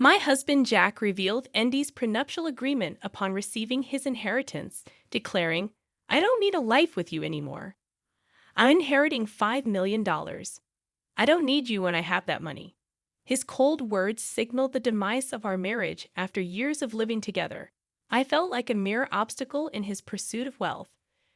My husband Jack revealed Andy's prenuptial agreement upon receiving his inheritance, declaring, "I don't need a life with you anymore. I'm inheriting $5 million. I don't need you when I have that money." His cold words signaled the demise of our marriage after years of living together. I felt like a mere obstacle in his pursuit of wealth,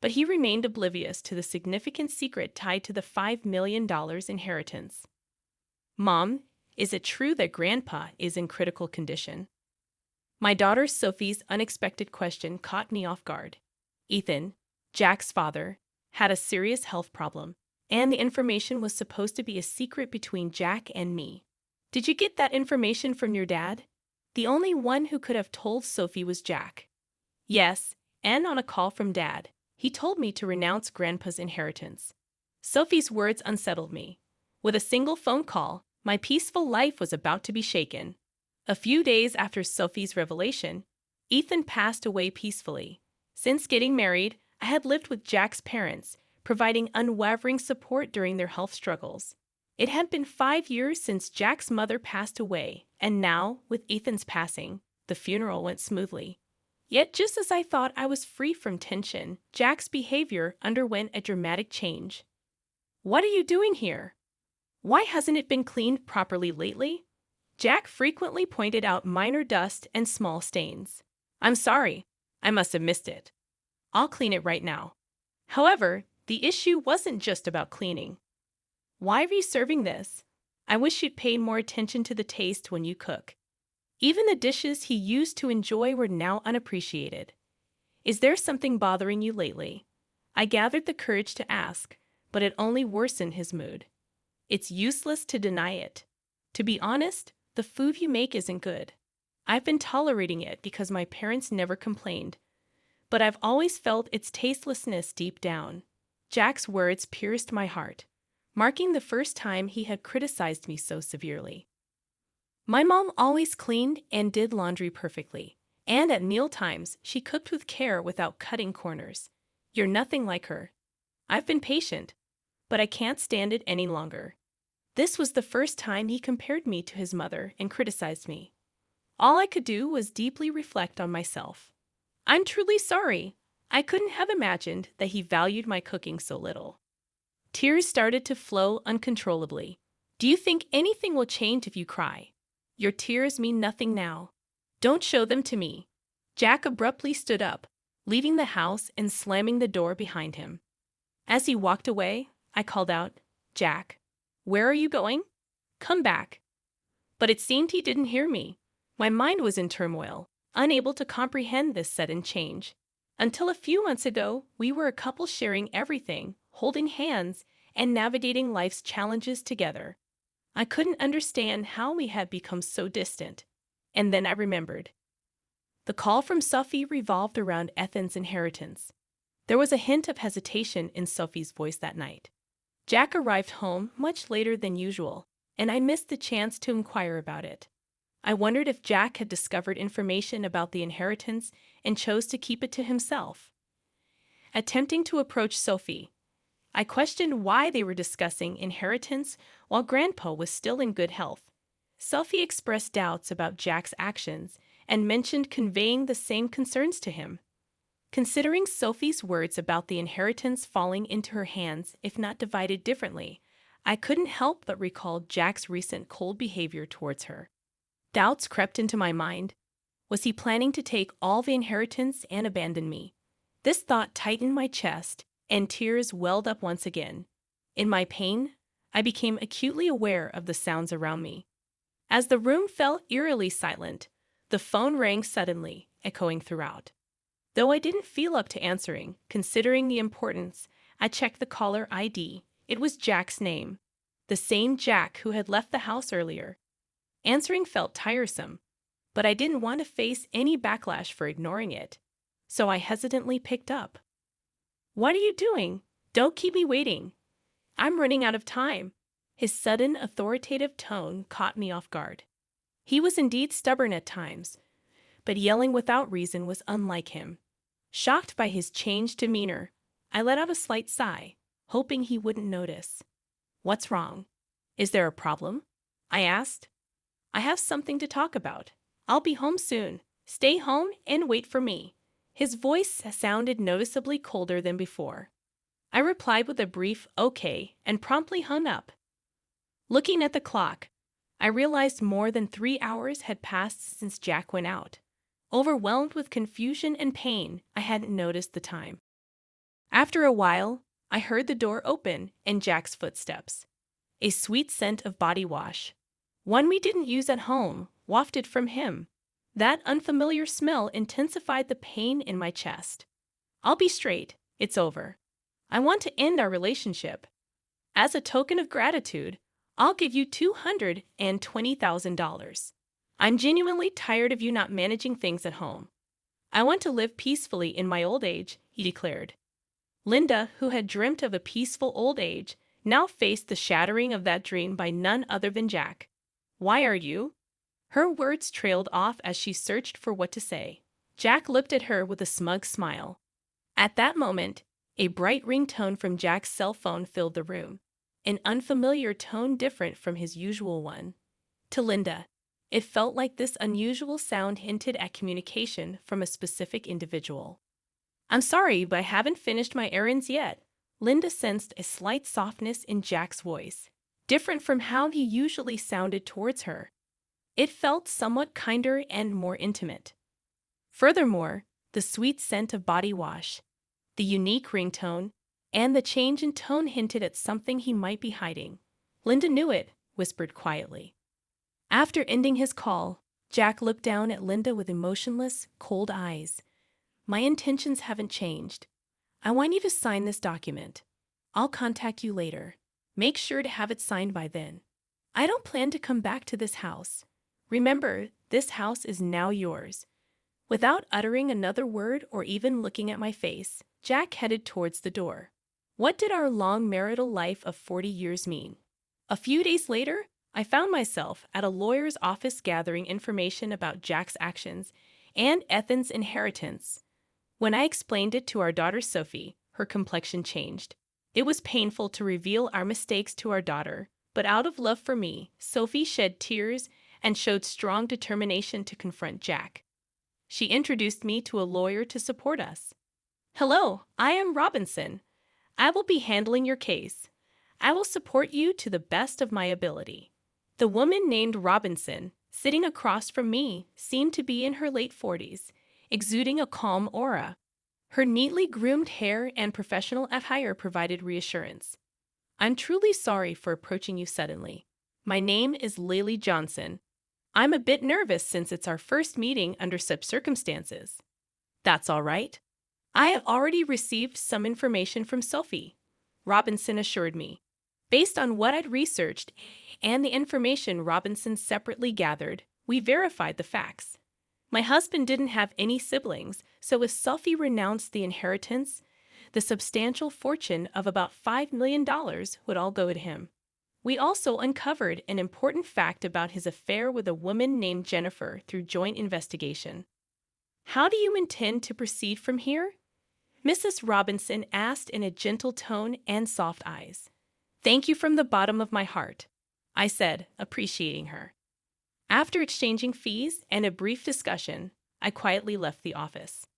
but he remained oblivious to the significant secret tied to the $5 million inheritance. "Mom, is it true that Grandpa is in critical condition?" My daughter Sophie's unexpected question caught me off guard. Ethan, Jack's father, had a serious health problem, and the information was supposed to be a secret between Jack and me. "Did you get that information from your dad?" The only one who could have told Sophie was Jack. "Yes, and on a call from Dad, he told me to renounce Grandpa's inheritance." Sophie's words unsettled me. With a single phone call, my peaceful life was about to be shaken. A few days after Sophie's revelation, Ethan passed away peacefully. Since getting married, I had lived with Jack's parents, providing unwavering support during their health struggles. It had been 5 years since Jack's mother passed away, and now, with Ethan's passing, the funeral went smoothly. Yet just as I thought I was free from tension, Jack's behavior underwent a dramatic change. "What are you doing here? Why hasn't it been cleaned properly lately?" Jack frequently pointed out minor dust and small stains. "I'm sorry, I must have missed it. I'll clean it right now." However, the issue wasn't just about cleaning. "Why are you serving this? I wish you'd pay more attention to the taste when you cook." Even the dishes he used to enjoy were now unappreciated. "Is there something bothering you lately?" I gathered the courage to ask, but it only worsened his mood. "It's useless to deny it. To be honest, the food you make isn't good. I've been tolerating it because my parents never complained, but I've always felt its tastelessness deep down." Jack's words pierced my heart, marking the first time he had criticized me so severely. My mom always cleaned and did laundry perfectly, and at mealtimes she cooked with care without cutting corners. "You're nothing like her." I've been patient, but I can't stand it any longer. This was the first time he compared me to his mother and criticized me. All I could do was deeply reflect on myself. "I'm truly sorry. I couldn't have imagined that he valued my cooking so little." Tears started to flow uncontrollably. "Do you think anything will change if you cry? Your tears mean nothing now. Don't show them to me." Jack abruptly stood up, leaving the house and slamming the door behind him. As he walked away, I called out, "Jack, where are you going? Come back." But it seemed he didn't hear me. My mind was in turmoil, unable to comprehend this sudden change. Until a few months ago, we were a couple sharing everything, holding hands, and navigating life's challenges together. I couldn't understand how we had become so distant. And then I remembered. The call from Sophie revolved around Ethan's inheritance. There was a hint of hesitation in Sophie's voice that night. Jack arrived home much later than usual, and I missed the chance to inquire about it. I wondered if Jack had discovered information about the inheritance and chose to keep it to himself. Attempting to approach Sophie, I questioned why they were discussing inheritance while Grandpa was still in good health. Sophie expressed doubts about Jack's actions and mentioned conveying the same concerns to him. Considering Sophie's words about the inheritance falling into her hands if not divided differently, I couldn't help but recall Jack's recent cold behavior towards her. Doubts crept into my mind. Was he planning to take all the inheritance and abandon me? This thought tightened my chest, and tears welled up once again. In my pain, I became acutely aware of the sounds around me. As the room fell eerily silent, the phone rang suddenly, echoing throughout. Though I didn't feel up to answering, considering the importance, I checked the caller ID. It was Jack's name, the same Jack who had left the house earlier. Answering felt tiresome, but I didn't want to face any backlash for ignoring it, so I hesitantly picked up. "What are you doing? Don't keep me waiting. I'm running out of time." His sudden, authoritative tone caught me off guard. He was indeed stubborn at times, but yelling without reason was unlike him. Shocked by his changed demeanor, I let out a slight sigh, hoping he wouldn't notice. "What's wrong? Is there a problem?" I asked. I have something to talk about. I'll be home soon. Stay home and wait for me." His voice sounded noticeably colder than before. I replied with a brief "okay" and promptly hung up. Looking at the clock, I realized more than 3 hours had passed since Jack went out. Overwhelmed with confusion and pain, I hadn't noticed the time. After a while, I heard the door open and Jack's footsteps. A sweet scent of body wash, one we didn't use at home, wafted from him. That unfamiliar smell intensified the pain in my chest. "I'll be straight. It's over. I want to end our relationship. As a token of gratitude, I'll give you $220,000. I'm genuinely tired of you not managing things at home. I want to live peacefully in my old age," he declared. Linda, who had dreamt of a peaceful old age, now faced the shattering of that dream by none other than Jack. "Why are you?" Her words trailed off as she searched for what to say. Jack looked at her with a smug smile. At that moment, a bright ringtone from Jack's cell phone filled the room, an unfamiliar tone different from his usual one. To Linda, it felt like this unusual sound hinted at communication from a specific individual. "I'm sorry, but I haven't finished my errands yet." Linda sensed a slight softness in Jack's voice, different from how he usually sounded towards her. It felt somewhat kinder and more intimate. Furthermore, the sweet scent of body wash, the unique ringtone, and the change in tone hinted at something he might be hiding. "Linda knew it," whispered quietly. After ending his call, Jack looked down at Linda with emotionless, cold eyes. "My intentions haven't changed. I want you to sign this document. I'll contact you later. Make sure to have it signed by then. I don't plan to come back to this house. Remember, this house is now yours." Without uttering another word or even looking at my face, Jack headed towards the door. What did our long marital life of 40 years mean? A few days later, I found myself at a lawyer's office gathering information about Jack's actions and Ethan's inheritance. When I explained it to our daughter Sophie, her complexion changed. It was painful to reveal our mistakes to our daughter, but out of love for me, Sophie shed tears and showed strong determination to confront Jack. She introduced me to a lawyer to support us. "Hello, I am Robinson. I will be handling your case. I will support you to the best of my ability." The woman named Robinson, sitting across from me, seemed to be in her late 40s, exuding a calm aura. Her neatly groomed hair and professional attire provided reassurance. "I'm truly sorry for approaching you suddenly. My name is Lily Johnson. I'm a bit nervous since it's our first meeting under such circumstances." "That's all right. I have already received some information from Sophie," Robinson assured me. Based on what I'd researched and the information Robinson separately gathered, we verified the facts. My husband didn't have any siblings, so if Sophie renounced the inheritance, the substantial fortune of about $5 million would all go to him. We also uncovered an important fact about his affair with a woman named Jennifer through joint investigation. "How do you intend to proceed from here?" Mrs. Robinson asked in a gentle tone and soft eyes. "Thank you from the bottom of my heart," I said, appreciating her. After exchanging fees and a brief discussion, I quietly left the office.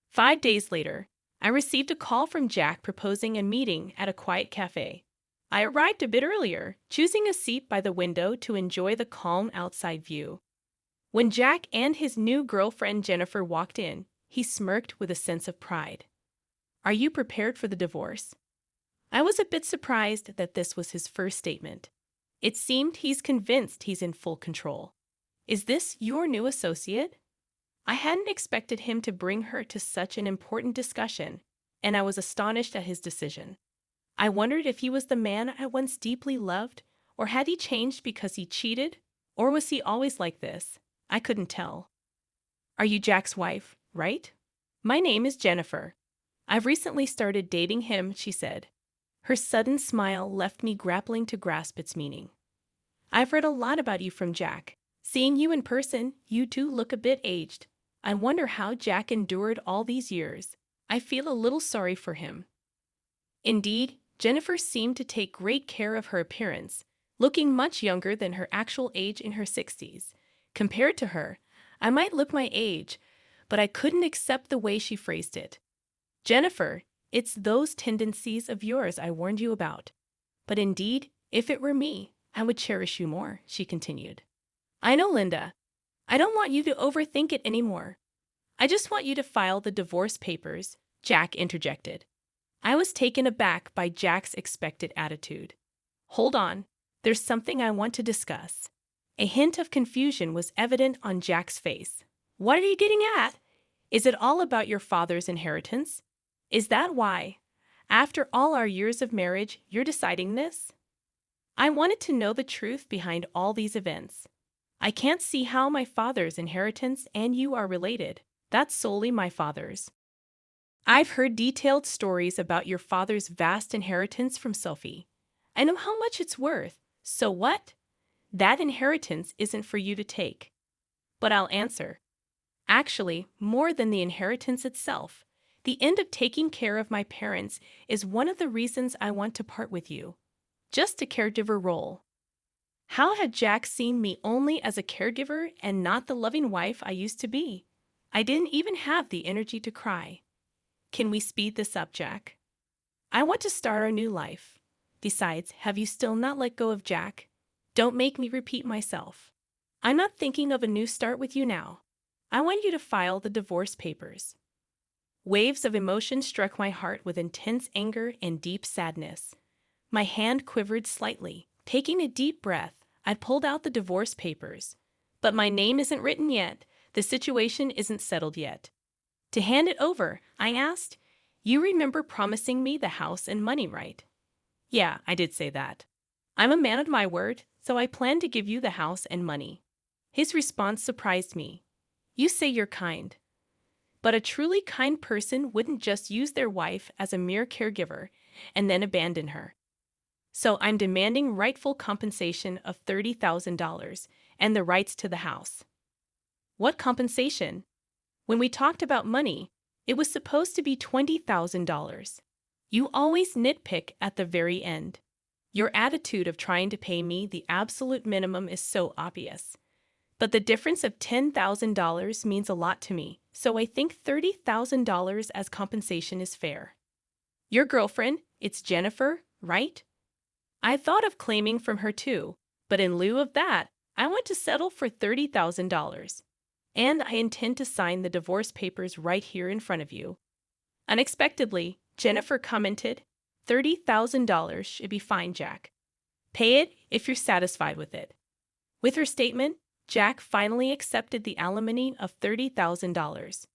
5 days later, I received a call from Jack proposing a meeting at a quiet cafe. I arrived a bit earlier, choosing a seat by the window to enjoy the calm outside view. When Jack and his new girlfriend Jennifer walked in, he smirked with a sense of pride. "Are you prepared for the divorce?" I was a bit surprised that this was his first statement. It seemed he's convinced he's in full control. "Is this your new associate?" I hadn't expected him to bring her to such an important discussion, and I was astonished at his decision. I wondered if he was the man I once deeply loved, or had he changed because he cheated, or was he always like this? I couldn't tell. "Are you Jack's wife, right?" "My name is Jennifer. I've recently started dating him," she said. Her sudden smile left me grappling to grasp its meaning. "I've read a lot about you from Jack. Seeing you in person, you do look a bit aged. I wonder how Jack endured all these years. I feel a little sorry for him." Indeed, Jennifer seemed to take great care of her appearance, looking much younger than her actual age in her 60s. Compared to her, I might look my age, but I couldn't accept the way she phrased it. Jennifer, it's those tendencies of yours I warned you about. But indeed, if it were me, I would cherish you more, she continued. I know, Linda. I don't want you to overthink it anymore. I just want you to file the divorce papers, Jack interjected. I was taken aback by Jack's expected attitude. Hold on, there's something I want to discuss. A hint of confusion was evident on Jack's face. What are you getting at? Is it all about your father's inheritance? Is that why, after all our years of marriage, you're deciding this? I wanted to know the truth behind all these events. I can't see how my father's inheritance and you are related. That's solely my father's. I've heard detailed stories about your father's vast inheritance from Sophie. I know how much it's worth. So what? That inheritance isn't for you to take. But I'll answer. Actually, more than the inheritance itself, the end of taking care of my parents is one of the reasons I want to part with you. Just a caregiver role. How had Jack seen me only as a caregiver and not the loving wife I used to be? I didn't even have the energy to cry. Can we speed this up, Jack? I want to start our new life. Besides, have you still not let go of Jack? Don't make me repeat myself. I'm not thinking of a new start with you now. I want you to file the divorce papers. Waves of emotion struck my heart with intense anger and deep sadness. My hand quivered slightly. Taking a deep breath, I pulled out the divorce papers. But my name isn't written yet. The situation isn't settled yet. To hand it over, I asked, you remember promising me the house and money, right? Yeah, I did say that. I'm a man of my word, so I plan to give you the house and money. His response surprised me. You say you're kind. But a truly kind person wouldn't just use their wife as a mere caregiver and then abandon her. So I'm demanding rightful compensation of $30,000 and the rights to the house. What compensation? When we talked about money, it was supposed to be $20,000. You always nitpick at the very end. Your attitude of trying to pay me the absolute minimum is so obvious. But the difference of $10,000 means a lot to me, so I think $30,000 as compensation is fair. Your girlfriend, it's Jennifer, right? I thought of claiming from her too, but in lieu of that, I want to settle for $30,000. And I intend to sign the divorce papers right here in front of you. Unexpectedly, Jennifer commented, $30,000 should be fine, Jack. Pay it if you're satisfied with it. With her statement, Jack finally accepted the alimony of $30,000.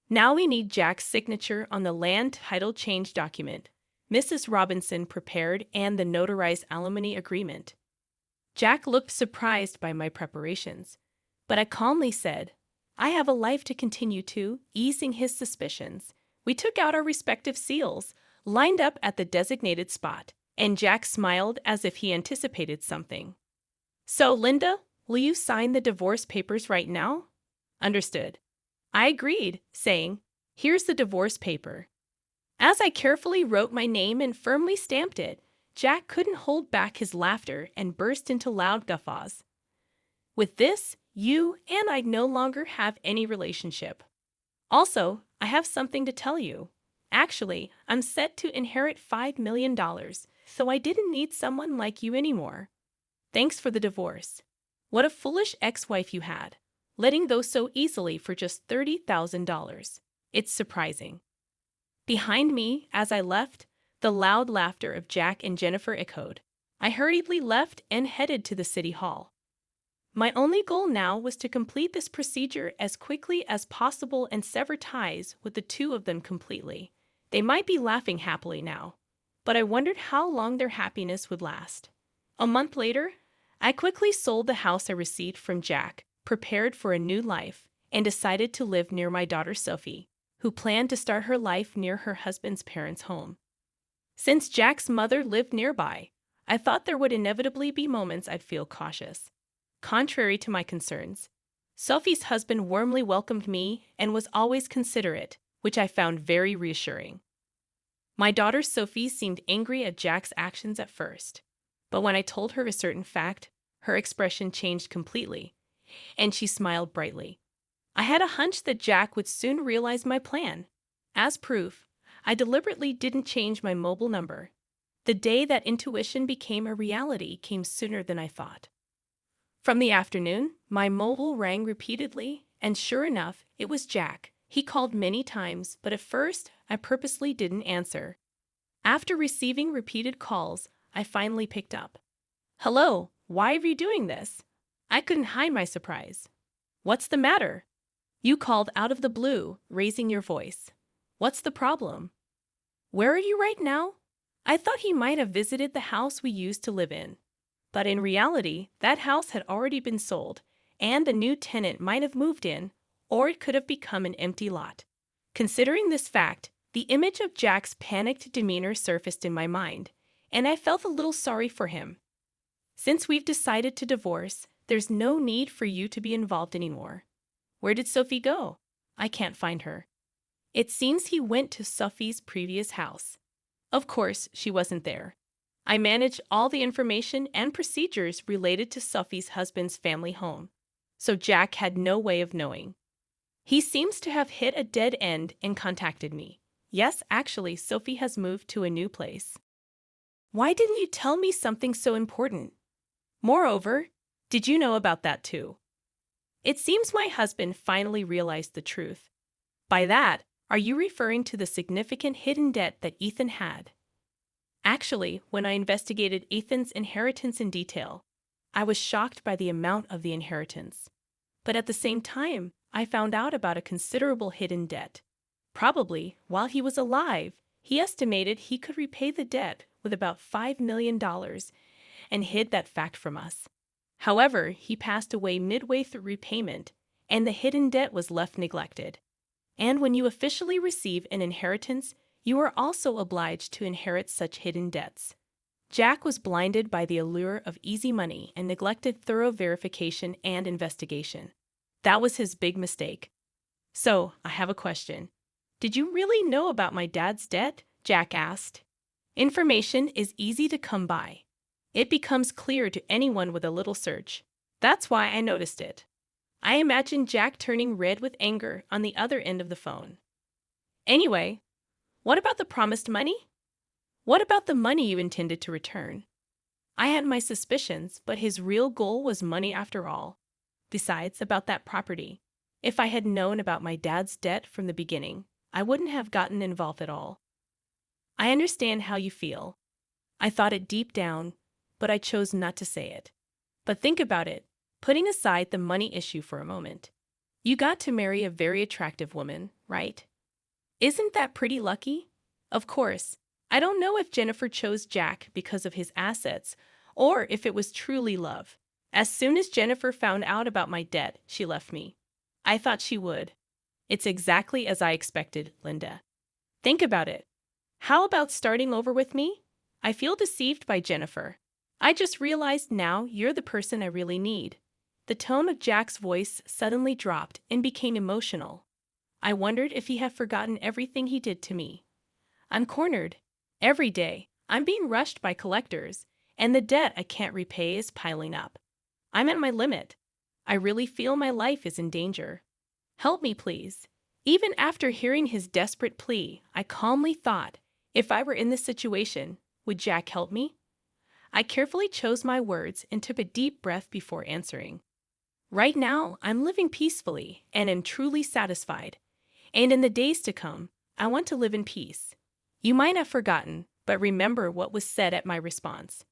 Now we need Jack's signature on the land title change document Mrs. Robinson prepared and the notarized alimony agreement. Jack looked surprised by my preparations, but I calmly said, I have a life to continue to, easing his suspicions. We took out our respective seals, lined up at the designated spot, and Jack smiled as if he anticipated something. So, Linda, will you sign the divorce papers right now? Understood. I agreed, saying, here's the divorce paper. As I carefully wrote my name and firmly stamped it, Jack couldn't hold back his laughter and burst into loud guffaws. With this, you and I no longer have any relationship. Also, I have something to tell you. Actually, I'm set to inherit $5 million, so I didn't need someone like you anymore. Thanks for the divorce. What a foolish ex-wife you had, letting go so easily for just $30,000. It's surprising. Behind me, as I left, the loud laughter of Jack and Jennifer echoed. I hurriedly left and headed to the city hall. My only goal now was to complete this procedure as quickly as possible and sever ties with the two of them completely. They might be laughing happily now, but I wondered how long their happiness would last. A month later, I quickly sold the house I received from Jack, prepared for a new life, and decided to live near my daughter Sophie, who planned to start her life near her husband's parents' home. Since Jack's mother lived nearby, I thought there would inevitably be moments I'd feel cautious. Contrary to my concerns, Sophie's husband warmly welcomed me and was always considerate, which I found very reassuring. My daughter Sophie seemed angry at Jack's actions at first. But when I told her a certain fact, her expression changed completely, and she smiled brightly. I had a hunch that Jack would soon realize my plan. As proof, I deliberately didn't change my mobile number. The day that intuition became a reality came sooner than I thought. From the afternoon, my mobile rang repeatedly, and sure enough, it was Jack. He called many times, but at first, I purposely didn't answer. After receiving repeated calls, I finally picked up. "Hello, why are you doing this?" I couldn't hide my surprise. "What's the matter?" You called out of the blue, raising your voice. "What's the problem?" "Where are you right now?" I thought he might have visited the house we used to live in. But in reality, that house had already been sold, and a new tenant might have moved in, or it could have become an empty lot. Considering this fact, the image of Jack's panicked demeanor surfaced in my mind, and I felt a little sorry for him. "Since we've decided to divorce, there's no need for you to be involved anymore." "Where did Sophie go?" "I can't find her." It seems he went to Sophie's previous house. Of course, she wasn't there. I managed all the information and procedures related to Sophie's husband's family home, so Jack had no way of knowing. He seems to have hit a dead end and contacted me. Yes, actually, Sophie has moved to a new place. Why didn't you tell me something so important? Moreover, did you know about that too? It seems my husband finally realized the truth. By that, are you referring to the significant hidden debt that Ethan had? Actually, when I investigated Ethan's inheritance in detail, I was shocked by the amount of the inheritance. But at the same time, I found out about a considerable hidden debt. Probably, while he was alive, he estimated he could repay the debt with about $5 million and hid that fact from us. However, he passed away midway through repayment, and the hidden debt was left neglected. And when you officially receive an inheritance, you are also obliged to inherit such hidden debts. Jack was blinded by the allure of easy money and neglected thorough verification and investigation. That was his big mistake. So, I have a question. Did you really know about my dad's debt? Jack asked. Information is easy to come by. It becomes clear to anyone with a little search. That's why I noticed it. I imagined Jack turning red with anger on the other end of the phone. Anyway, what about the promised money? What about the money you intended to return? I had my suspicions, but his real goal was money after all. Besides, about that property. If I had known about my dad's debt from the beginning, I wouldn't have gotten involved at all. I understand how you feel. I thought it deep down, but I chose not to say it. But think about it, putting aside the money issue for a moment. You got to marry a very attractive woman, right? Isn't that pretty lucky? Of course, I don't know if Jennifer chose Jack because of his assets or if it was truly love. As soon as Jennifer found out about my debt, she left me. I thought she would. It's exactly as I expected, Linda. Think about it. How about starting over with me? I feel deceived by Jennifer. I just realized now you're the person I really need. The tone of Jack's voice suddenly dropped and became emotional. I wondered if he had forgotten everything he did to me. I'm cornered. Every day, I'm being rushed by collectors, and the debt I can't repay is piling up. I'm at my limit. I really feel my life is in danger. Help me, please. Even after hearing his desperate plea, I calmly thought, if I were in this situation, would Jack help me? I carefully chose my words and took a deep breath before answering. Right now, I'm living peacefully and am truly satisfied. And in the days to come, I want to live in peace. You might have forgotten, but remember what was said at my response.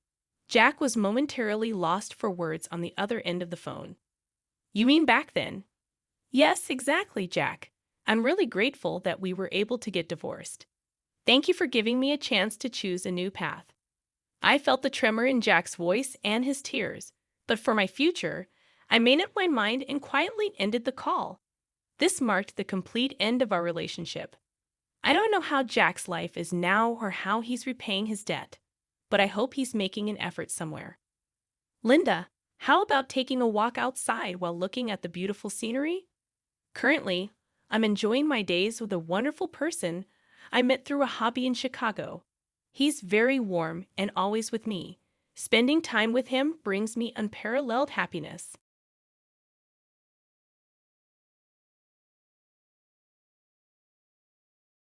Jack was momentarily lost for words on the other end of the phone. You mean back then? Yes, exactly, Jack. I'm really grateful that we were able to get divorced. Thank you for giving me a chance to choose a new path. I felt the tremor in Jack's voice and his tears, but for my future, I made up my mind and quietly ended the call. This marked the complete end of our relationship. I don't know how Jack's life is now or how he's repaying his debt, but I hope he's making an effort somewhere. Linda, how about taking a walk outside while looking at the beautiful scenery? Currently, I'm enjoying my days with a wonderful person I met through a hobby in Chicago. He's very warm and always with me, Spending time with him brings me unparalleled happiness.